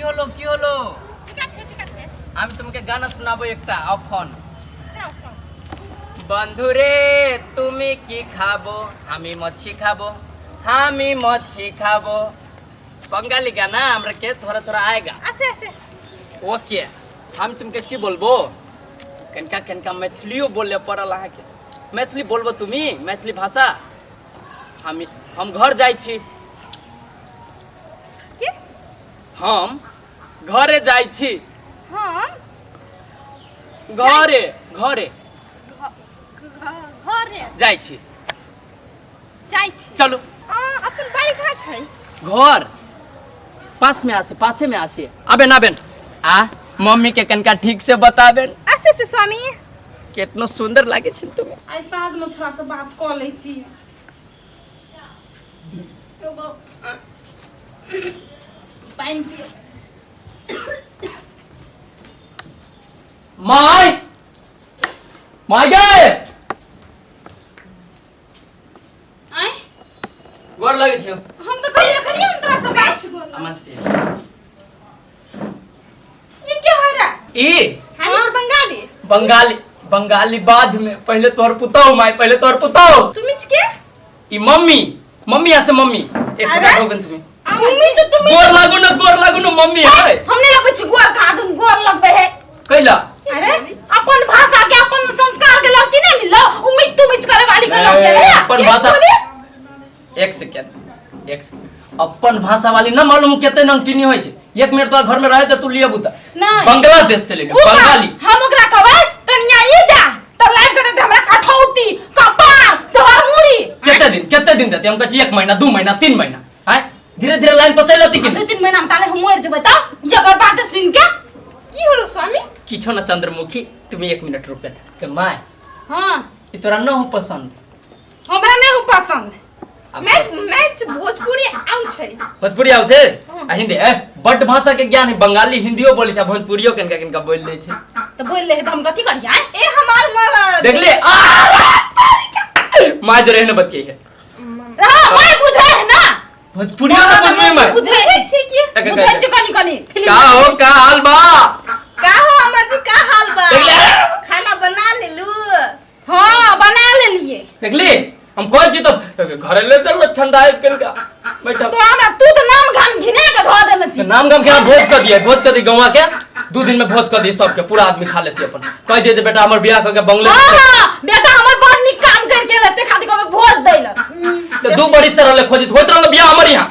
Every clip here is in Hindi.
কি হলো কি হলো? ঠিক আছে ঠিক আছে। আমি তোমাকে গানা শোনাবো একটা এখন। যাও যাও। বন্ধুরে তুমি কি খাবো? আমি মচ্ছি খাবো, আমি মচ্ছি খাবো। बंगाली गाना हमरा के थोड़ा थोड़ा आएगा। আছে আছে। ओके हम तुमके की बोलबो कनका कनका मैथिलियो बोले पड़ल है के मैथिली बोलबो तुमी मैथिली भाषा हम घर जाई छी কি? हम घरे जाई छी हम घरे घरे घरे जाई छी যাই छी। चलो अपन बाड़ी कहाँ छै? घर पास में आसे अबे ना बेन आ मम्मी के कनका ठीक से बताबेन आसे से स्वामी। कितना सुंदर लागे छै तुम्हें। आई साथ में छोरा से बात कर ले छी। पानी पियो। माय माय गए आई गोर लगे छै हम तो कहिए कहिए हम तोरा से बात छी कर। नमस्ते ये क्या हो रहा? ई हम बंगाली। बंगाली बंगाली बाद में पहले तोर पुताओ माय पहले तोर पुताओ তুমি কে? ई मम्मी मम्मी ऐसे मम्मी एक अरे? बार होगन तुम्हें मम्मी जो तुम गोर लागू न मम्मी है हमने लगबे छी गोर का आदम गोर लगबे है। कैला अरे अपन भाषा के अपन संस्कार के लड़की नहीं मिलो उम्मीद तुम करे वाली के लड़की है। अपन भाषा एक सेकंड अपन भाषा वाली न मालूम केते नंगटिनी होय छै। एक मिनट तोर घर में रहे त तू लिए बुता नहीं। बांग्लादेश से लेके बंगाली हम ओकरा कहबै तनिया ई दा तब लाइव कर दे हमरा कठौती कपार तोहर मुड़ी केते दिन देते हम कहै 1 महीना 2 महीना 3 महीना हैं धीरे धीरे लाइन पर चलती कि 2-3 महीना में ताले हम मर जेबै त ये कर बात सुन के কি হলো স্বামী? किछो न चंद्रमुखी तुम्हें 1 मिनट रुके के माय हां ई तोरा न हो पसंद हमरा नहीं हो पसंद। मैच मैच भोजपुरी आउ छै। भोजपुरी आउ छे आ हिंदी ए बड भाषा के ज्ञान है बंगाली हिंदियो बोले छै भोजपुरियो कनका कनका बोल ले छै तो बोल ले हम कथि करिया ए हमार मरद। देख ले माय जो रहने बतिये है रहा मैं बुझे है ना भोजपुरियो न बुझमे माय बुझे छी कि बुझे छी कनी कनी का हो का हाल बा का हो अम्मा जी का हाल बा? देख ले खाना बना लेलू? हां बना ले लिए देख ले हम कोई छी तो घरे ले चल ठंडा है कनका बैठा तो हमरा तू तो नाम गाम घिने के धो देने छी। नाम गाम के भोज कर दी गवा के 2 दिन में भोज कर दी सबके पूरा आदमी खा लेते अपन कह दे बेटा हमर बियाह करके बंगले हां बेटा हमर बड़ निक काम करके लेते खातिर कबे भोज दैल तो 2 बड़ी से रहले खोजित होत रहले बियाह हमर यहां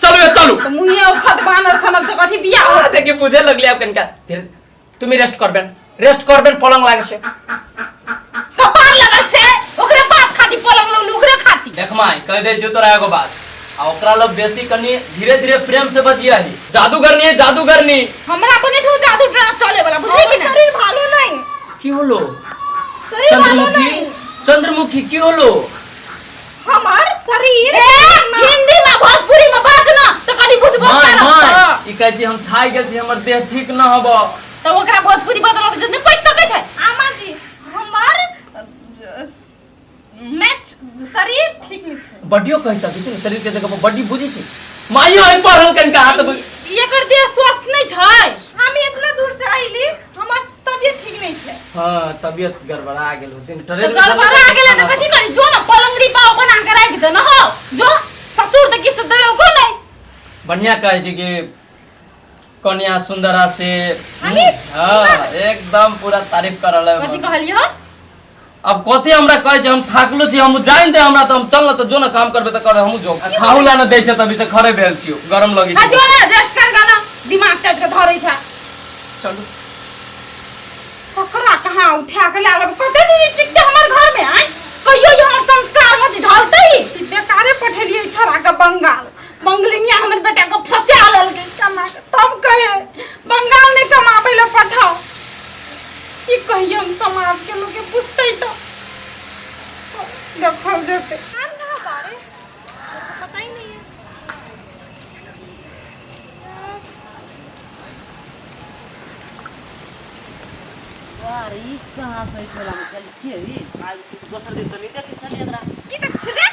चलो ये चलो तो मुहिया उखत बानर सनक तो कथि बियाह हो देखि बुझे लगले आप कनका फिर तुम रेस्ट करबेन पलंग लागे से कपार लगल से ओकरे बाप खाती पलंग लो ओकरे खाती। देख माय कह दे जो तोरा एगो बात आ ओकरा लोग बेसी कनी धीरे धीरे प्रेम से बजिया है जादूगरनी हमरा बने तो जादू ट्रांस चले वाला बुझली कि ना शरीर ভালো নাই। की होलो शरीर ভালো নাই। चंद्रमुखी की होलो हमार शरीर हिंदी में भोजपुरी में बात ना तो कनी बुझबो माय कर ई कहै छी हम थाई गेल छी हमर देह ठीक न हबो तो ओकरा भोजपुरी बदल के नहीं पैसा सके छै। अम्मा जी हमार मैच शरीर ठीक नहीं छै। बडियो कह सकै छी शरीर के जगह पर बडी बुझी छी माइयो आई पढ़ल कनका हाथ एकर देह स्वस्थ नहीं छै। हम इतना दूर से आइली हमार तबीयत ठीक नहीं छै। हां तबीयत गड़बड़ा गेल होतिन तो गड़बड़ा गेले तो कथि करी जो ना पलंगड़ी पाव बना के राख दे ना हो जो ससुर तो किस दे को नहीं बढ़िया कहै छी कि कन्या सुंदरा से हामी? हां एकदम पूरा तारीफ करल है कथि कहलियो अब कथि हमरा कहै छै हम थाकलो छी हम जाइन दे हमरा तो हम चल न तो जो ना काम करबे त करे हम जो खाहु ला न दै छै तभी से खरे भेल छियो गरम लगी आ जो ना रेस्ट कर गाना दिमाग चज के धरै छै चलो ककरा कहां उठा के लालब कते दिन टिकते हमर घर में आइ कहियो जो हमर संस्कार मत ढलते ही बेकारे पठेलिए छोरा के बंगलिया हमर बेटा को फंसा लेल के कमा के तब कहे बंगाल में कमाबे ले पठाओ की कहियो हम समाज के लोग के पूछते तो देखो जते कान कहाँ बारे पता ही नहीं है। अरे ई कहाँ से खेला में चल के ही आज दोसर दिन तो नहीं देखी छली एकरा की तक छिरे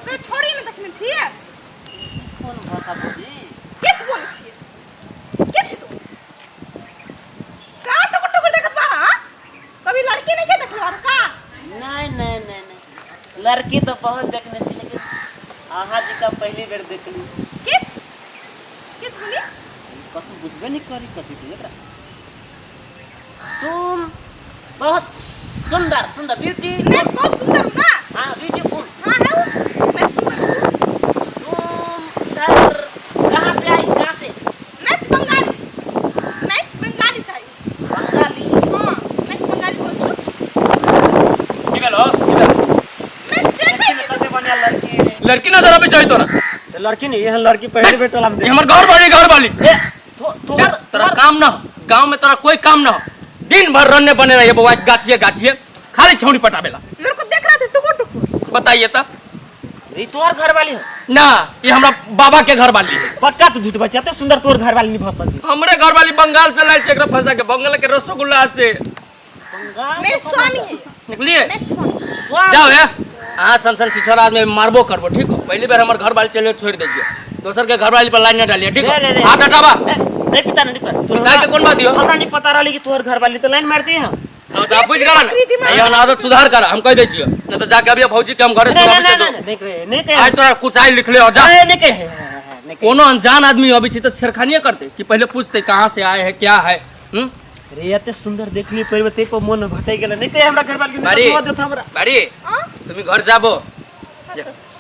तो छोड़ी न देखने छिए कौन भाषा बोली किछ लड़की तो बहुत देखने छी लेकिन आहा जी का पहली बेर देखली। किछ किछ बोली कतु बुझबे नहीं करी कथी के एकरा। तुम बहुत सुंदर सुंदर ब्यूटी। मैं बहुत सुंदर हूँ ना। हाँ ब्यूटीफुल। हाँ है मैं सुंदर हूँ। तुम इधर कहाँ से आई, कहाँ से? बंगाली से आई। बंगाली। हाँ मैं बंगाली बोल छू। इधर लो इधर। मैं लड़की ने कते बनिया लड़की। लड़की ना जरा भी चाहिए तोरा। तो लड़की नहीं ये लड़की पहले बेर टोला में ये हमर घर वाली ए तो तेरा काम ना हो, गांव में तेरा कोई काम ना हो, दिन भर रन्ने बने रहिए बउआ गाछिए खाली छौनी पटावेला। मेरे को देख रहा था टुकुर टुकुर। बताइए तो। ये तोर घर वाली हो ना ये हमरा बाबा के घर वाली है। पक्का तू झूठ बचाते सुंदर तोर घर वाली नहीं फंस सकती। हमरे घर वाली बंगाल से लाई एकरा फंसा के बंगाल के रसगुल्ला से। बंगाल मेरे स्वामी है। निकलिए मैं स्वामी। जाओ है। हाँ सन छिछोरा आदमी मारबो करबो ठीक हो। पहली बार हमर घर वाली चले छोड़ दीजिए, दोसर के घर वाली पर लाइन न डालिए ठीक हो। हाथ हटावा। नहीं पिता नहीं पिता तू काय के कौन बात दियो? हमरा नहीं पता रही कि तोर घर वाली तो लाइन मारती है। हां तो आप बुझ करा ना ये आदत सुधार करा हम कह दे छियो न तो जाके अभी भौजी के हम घरे सुनाबे दे दो। नहीं कहे आज तोरा कुछ आई लिख ले हो जा। नहीं कहे कोनो अनजान आदमी अभी छी तो छेड़खानिए करते कि पहले पूछते कहां से आए हैं क्या है। रे एते सुंदर देखली पर ते को मन भटक गेल नहीं कहे हमरा घर वाली बारी के देत हमरा। बारी तुम घर जाबो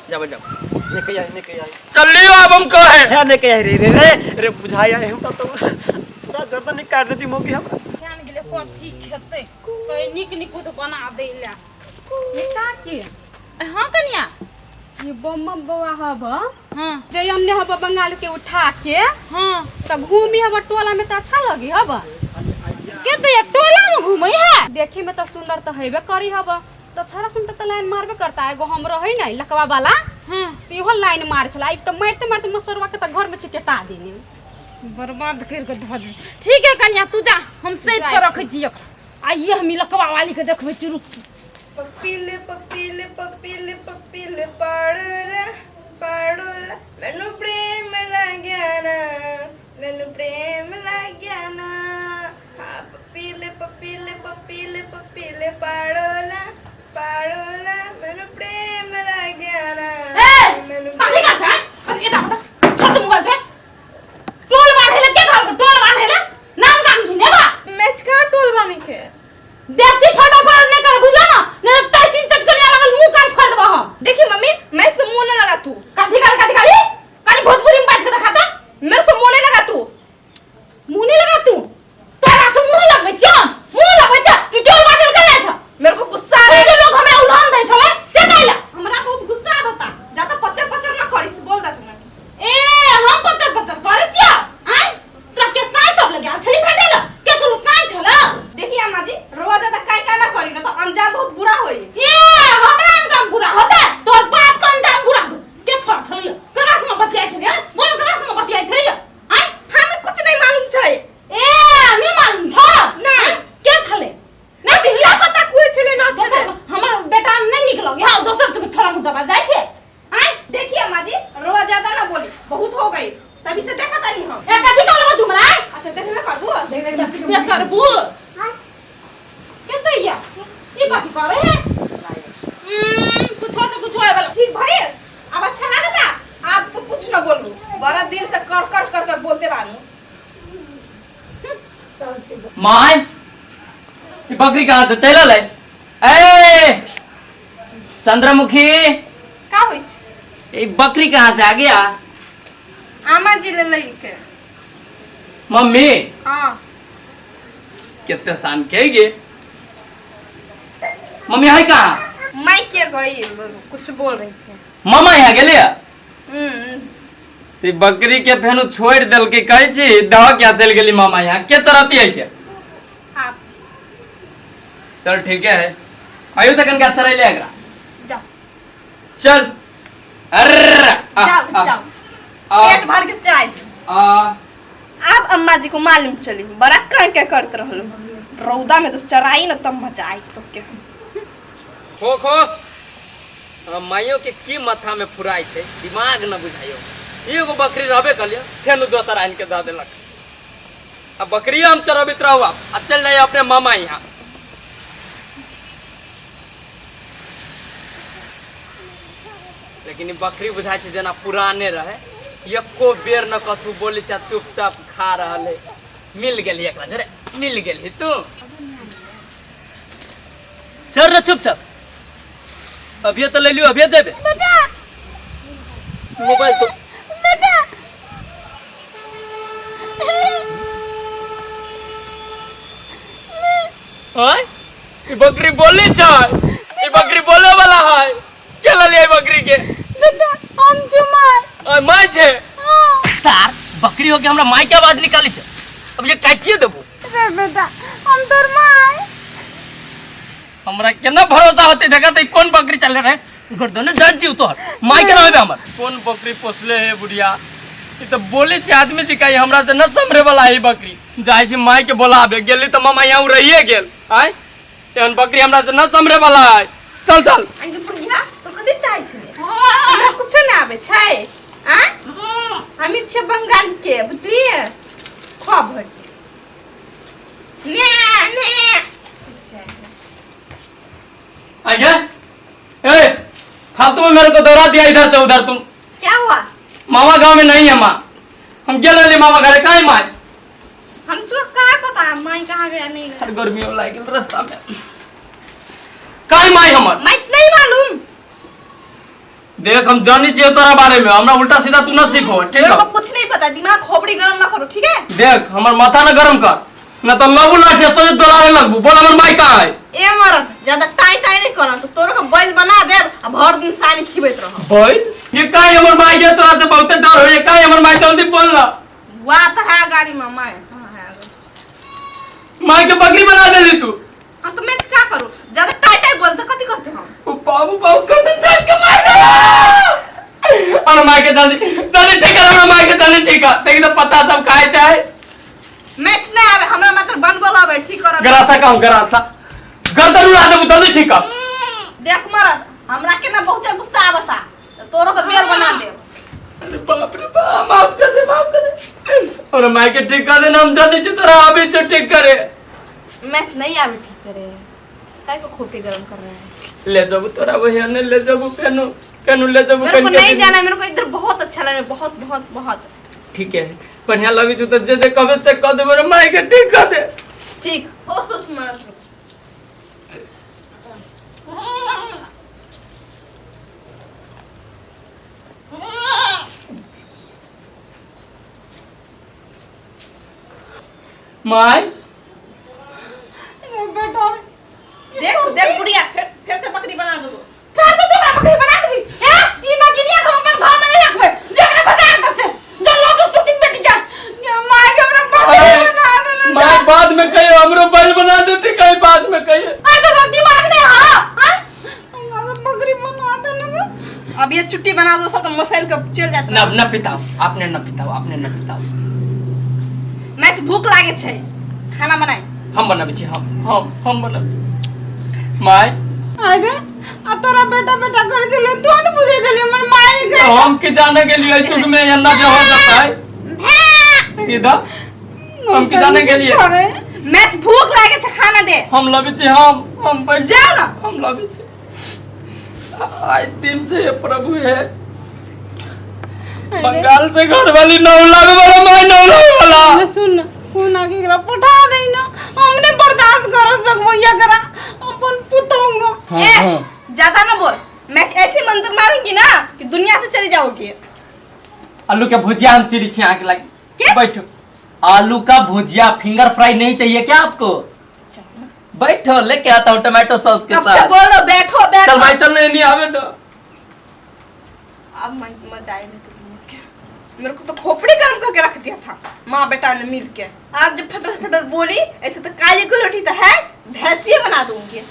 जाबो नहीं कहे चलियो अब हम कहे है नहीं कहे रे बुझाया हम तो पूरा गर्दन नहीं काट देती मोगी हमरा। ध्यान गेले कथी खेते कहीं निक तो बना देला ये का के। हाँ कन्या ये बम बवा हब। हाँ जे हमने हब बंगाल के उठा के। हाँ तो घूमी हब टोला में तो अच्छा लगी हब के तो ये टोला में घूमे है देखे में तो सुंदर तो हेबे करी हब तो छोरा सुनते तो लाइन मारबे करता है। एगो हम रही नहीं लकवा वाला। हाँ सेहो लाइन मार छला तो मारते मारते मसरवा के तो घर में चिकेटा देने बर्बाद करके धर दे। ठीक है कन्या तू जा हम सैद कर रख जी आइए हम लकवा वाली के देखबे चुरुक। पपीले पपीले पपीले पपीले पाड़ोला पाड़ोला मैनू प्रेम लाग्या ना मैनू प्रेम लाग्या ना। हाँ पपीले पपीले पपीले पपीले पाड़ोला पाड़ोला मैनू प्रेम लाग्या ना मैनू काठी का छा ये दा खत्म कर दे टोल बांधेला के घर टोल बांधेला नाम काम घिने बा मैच का टोल बानी के बेसी फटाफट नहीं कर बुझला ना नहीं तो तैसी चटकनिया लगल मुंह काट फट दबा हम। देखिए मम्मी मैं से मुंह न लगा तू काठी काली भोजपुरी में बात के दिखाता मेरे से मुंह नहीं लगा तू मुंह नहीं लगा तू तोरा से मुंह लगबे छ कि टोल बांधल के छ। मेरे को गुस्सा आ रहा ये है। लोग हमें उल्हान दे छले से कहला हमरा बहुत गुस्सा आता ज्यादा पत्थर पत्थर ना करी बोल दा तू। ए हम पत्थर करे छिया आय तोरा के साई सब लगे छली फटेला के चलो साई छला। देखिए अम्मा जी रोवा ज्यादा काय का ना करी ना तो अंजाम बहुत बुरा होई। ये हमरा अंजाम बुरा होता तोर बाप का अंजाम बुरा हो के छोड़ छलियो करा से बतियाई छलियो बोल करा से बतियाई छलियो आय हमें कुछ नहीं मालूम छै। ए नहीं मालूम छ नहीं के छले नहीं जिला पता कोई छले ना छले। हमर बेटा नहीं निकलोगे हां दोसर तुम थोड़ा मुद्दा बात जाय छे आय। देखिए अम्मा जी रोवा ज्यादा ना बोली बहुत हो गई तभी से देखा था नहीं हम। ए कथि कहलबो तुमरा अच्छा देखने करबो देख पे करबो केते या ई कथि करे है कुछ से कुछ होए वाला ठीक भाई अब अच्छा लगता आप तो कुछ ना बोलू बड़ा दिल से कर बोलते बानू। माय ये बकरी कहां से चलल है? ए चंद्रमुखी का होई छै? ये बकरी कहां से आ गया? आमा जी ले लई के मम्मी हां कितने सान के गे मम्मी है कहां? मैं के गई कुछ बोल रही थी। मामा यहाँ गेले हम्म ते बकरी के फेनु छोड़ देल के कहै छी दह क्या चल गेली मामा यहाँ के चराती है क्या? आप चल ठीक है आयु तक क्या चराई ले एकरा जाओ चल अर्र जाओ जाओ पेट भर के चाय अब अम्मा जी को मालूम चली बड़ा क्या करते रहलो रौदा में तो चराई न तब मजा आई तो के खो खो माइयो के की माथा में फुराई छे दिमाग न बुझाइयो एगो बकरी रहबे कलियो फेनु दोसर आन के द देलक अब बकरी हम चरबित रहू अब चल जाइए अपने मामा यहाँ लेकिन ई बकरी बुझाई छै जना पुराने रहे, एको बेर न कथू बोली छै, चुपचाप खा रहल है। मिल गेली एकरा जरे, मिल गेली तू। चल रे चुपचाप, अभी तो ले लियो, अभी जेबे। बेटा मोबाइल तो बेटा हाय ई बकरी बोले छै, ई बकरी बोले वाला है। के ले बकरी के? बेटा हम जुमाय ओए माय छै हां सार, बकरी हो के हमरा माय के आवाज निकाली छै, अब ये काटिए देबो। रे बेटा हम तोर माय। हमरा केना भरोसा होते, देखा त कौन बकरी चले रहे, गर्दन जान दियो तोहर माय के रहबे हमर। कौन बकरी पोसले है बुढ़िया, ई त बोले छै आदमी छै काई, हमरा से न समरे वाला है बकरी। जाय छै माय के बोलाबे, गेली त मामा यहां रहिए गेल। आय एहन बकरी हमरा से न समरे वाला है। चल चल आगे बुढ़िया तो कथि चाहै छै? हमरा कुछो नै आबै छै। आ हमी छै बंगाल के, बुझलिए? खा भर ने ने आगे ए फालतू में मेरे को दौड़ा दिया इधर से उधर। तुम क्या हुआ? मामा गांव में नहीं है माँ, हम गेल रहे मामा घरे। काहे माय? हम चुप कहाँ पता माई कहाँ गया नहीं गया। हर गर्मी में लाइक रास्ता में काहे माय हमर? माई नहीं मालूम। देख हम जानी चाहिए तोरा बारे में, हमरा उल्टा सीधा तू न सीखो, ठीक मेरे है? को कुछ नहीं पता, दिमाग खोपड़ी गरम ना करो, ठीक है? देख हमर माथा न गरम कर, न तो लगू लाठी सोच दौड़ाने लगबू। बोल हमर माय कहाँ है? ए मरद ज्यादा टाई टाई नहीं करो तो तोरो को बैल बना दे, अब हर दिन सानी खिबैत रहो। बैल? ये काहे हमर माय के तोरा से बहुत डर हो, ये काहे हमर माय? जल्दी बोल ना। वाह तो है गाड़ी में माय कहां है आगे? माय के बकरी बना देली तू। हां तो मैं क्या करूं? ज्यादा टाई टाई बोलते कथि करते हम? ओ बाबू बाबू कर दे, जान के मार दे। हमर माय के जल्दी जल्दी ठीक कर, हमर माय के जल्दी ठीक कर। देखि तो पता सब खाए चाहे मैच नहीं आवे हमरा, मात्र बन बोलावे ठीक कर। गरासा कहूं, गरासा गर्दन उड़ा दे, जल्दी ठीक कर। देख मरद हमरा के ना बहुत गुस्सा आवता, तो तोरो को बेल बना दे। अरे बाप रे बाप, माफ कर दे, माफ कर दे। और माय के ठीक कर देना, हम जाने छी तोरा अभी से ठीक करे। मैच नहीं आवे ठीक करे, काय को खोपड़ी गरम कर रहे हैं? ले जाबू तोरा वही ने, ले जाबू पेनो पेनो ले जाबू। मेरे को नहीं जाना, मेरे को इधर बहुत अच्छा लगे, बहुत बहुत बहुत। ठीक है, बढ़िया लगी तू तो जे जे कबे से कह दे, मेरे माय के ठीक कर दे। ठीक हो सुस मरद। माय बेटा देख देख बुढ़िया फिर से बकरी बना दो। फिर से तोरा बकरी बना देबी? हैं ई ना गिनिया को अपन घर में नहीं रखबे, जेकरा भगा दे से जल्लो जो सुतिन बेटी जा माय के हमरा बकरी बना दे। माय बाद में कहियो हमरो बैल बना देती, कहीं बाद में कहियो। अरे तो दिमाग नहीं हां हमरा बकरी बना दे ना। अब ये चुट्टी बना दो, सब मसाइल का चल जात ना ना पिताओ, आपने ना पिताओ, आपने ना पिताओ। मैच भूख लागे छै, खाना बनाए। हम बनाबे छी, हम बनाबे। माय आगे आ तोरा बेटा बेटा करे चले तू न बुझे चले हमर माई के। हम के जाने के लिए चुग में अन्ना जो हो जाता है इधर, हम के जाने के लिए। मैच भूख लागे छै, खाना दे। हम लबे छी, हम बैठ जाओ ना। हम लबे छी। आज दिन से ये प्रभु है, बंगाल से घर वाली नौ लागे वाला, माय नौ लागे वाला। सुन कोन आगे एकरा पठा दे ना, हमने बर्दाश्त कर सकबो या करा अपन पुतोंगा। ए ज्यादा ना बोल, मैं ऐसी मंत्र मारूंगी ना कि दुनिया से चली जाओगी। आलू का भुजिया हम चिरी छी आके लगी। बैठो, आलू का भुजिया फिंगर फ्राई नहीं चाहिए क्या आपको? बैठो, लेके आता हूँ टमाटो सॉस के कब से साथ। बोल रहा हूं, बैठो बैठो। चल भाई चल, नहीं आवे ना। अब मजा आए नहीं तो मेरे को तो खोपड़ी गरम करके रख दिया था माँ बेटा ने मिल के। आप जब फटर फटर बोली ऐसे तो काली गुलोटी तो है, भैंसिया बना दूंगी।